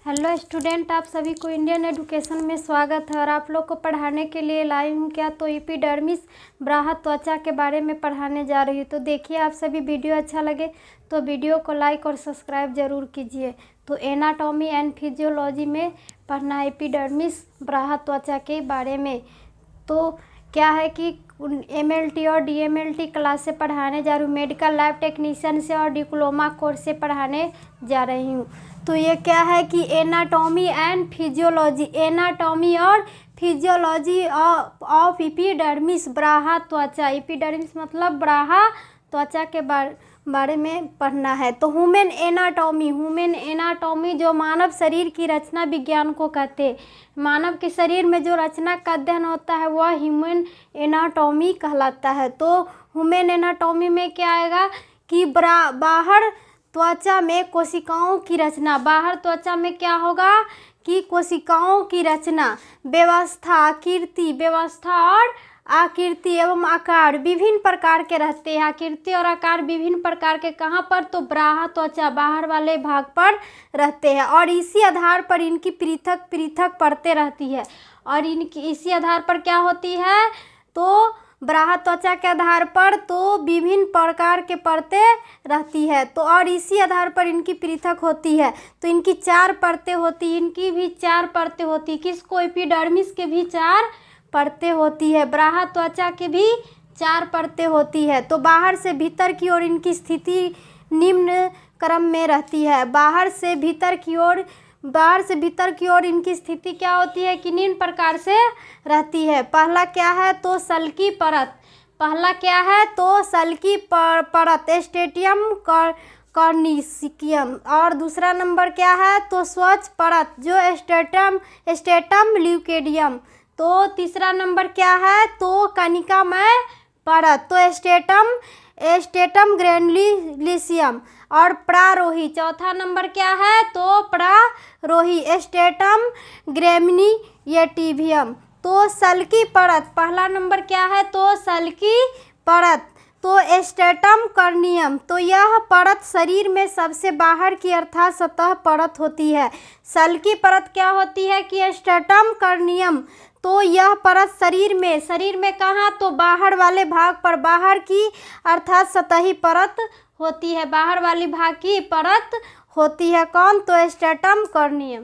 Hello student, आप सभी को इंडियन एजुकेशन में स्वागत है। और आप लोग को पढ़ाने के लिए लाई हूँ क्या, तो एपिडर्मिस ब्राहा त्वचा के बारे में पढ़ाने जा रही हूँ। तो देखिए, आप सभी वीडियो अच्छा लगे तो वीडियो को लाइक और सब्सक्राइब ज़रूर कीजिए। तो एनाटॉमी एंड फिजियोलॉजी में पढ़ना एपिडर्मिस ब्राहा त्वचा के बारे में। तो क्या है कि MLT और DMLT क्लास से पढ़ाने जा रही हूँ, मेडिकल लैब टेक्नीशियन से और डिप्लोमा कोर्स से पढ़ाने जा रही हूँ। तो ये क्या है कि एनाटॉमी एंड फिजियोलॉजी, एनाटॉमी और फिजियोलॉजी ऑफ एपिडर्मिस ब्राहा त्वचा। एपिडर्मिस मतलब ब्राहा त्वचा के बारे में पढ़ना है। तो ह्यूमन एनाटॉमी जो मानव शरीर की रचना विज्ञान को कहते हैं। मानव के शरीर में जो रचना का अध्ययन होता है वह ह्यूमन एनाटॉमी कहलाता है। तो ह्यूमन एनाटॉमी में क्या आएगा कि बाहर त्वचा में कोशिकाओं की रचना, बाहर त्वचा में क्या होगा कि कोशिकाओं की रचना, व्यवस्था और आकृति एवं आकार विभिन्न प्रकार के रहते हैं। आकृति और आकार विभिन्न प्रकार के कहाँ पर, तो ब्राहा त्वचा बाहर वाले भाग पर रहते हैं। और इसी आधार पर इनकी पृथक पृथक परतें रहती है। और इनकी इसी आधार पर क्या होती है, तो ब्राहा त्वचा के आधार पर तो विभिन्न प्रकार के परतें रहती है। तो और इसी आधार पर इनकी पृथक होती है। तो इनकी 4 परतें होती, इनकी भी 4 परतें होती। किसको, एपिडर्मिस के भी 4 परतें होती है। ब्राहा त्वचा के भी 4 परतें होती है। तो बाहर से भीतर की ओर इनकी स्थिति निम्न क्रम में रहती है। बाहर से भीतर की ओर इनकी स्थिति क्या होती है कि निम्न प्रकार से रहती है। पहला क्या है, तो सल्की परत। परत स्टेटियम कॉर्निसियम। और दूसरा नंबर क्या है, तो स्वच्छ परत जो स्टेटम ल्यूकेडियम। तो तीसरा नंबर क्या है, तो कनिकामय परत, तो स्टेटम ग्रेनुलिसियम। और प्रारोही, चौथा नंबर क्या है, तो प्रारोही स्टेटम ग्रेमिनिएटिवियम। तो सल्की परत, पहला नंबर क्या है, तो सल्की परत, तो स्टेटम कर्नियम। तो यह परत शरीर में सबसे बाहर की अर्थात सतह परत होती है। सल्की परत क्या होती है कि स्टेटम कर्नियम। तो यह परत शरीर में कहाँ, तो बाहर वाले भाग पर, बाहर की अर्थात सतही परत होती है। बाहर वाली भाग की परत होती है कौन, तो स्टेटम कर्नियम।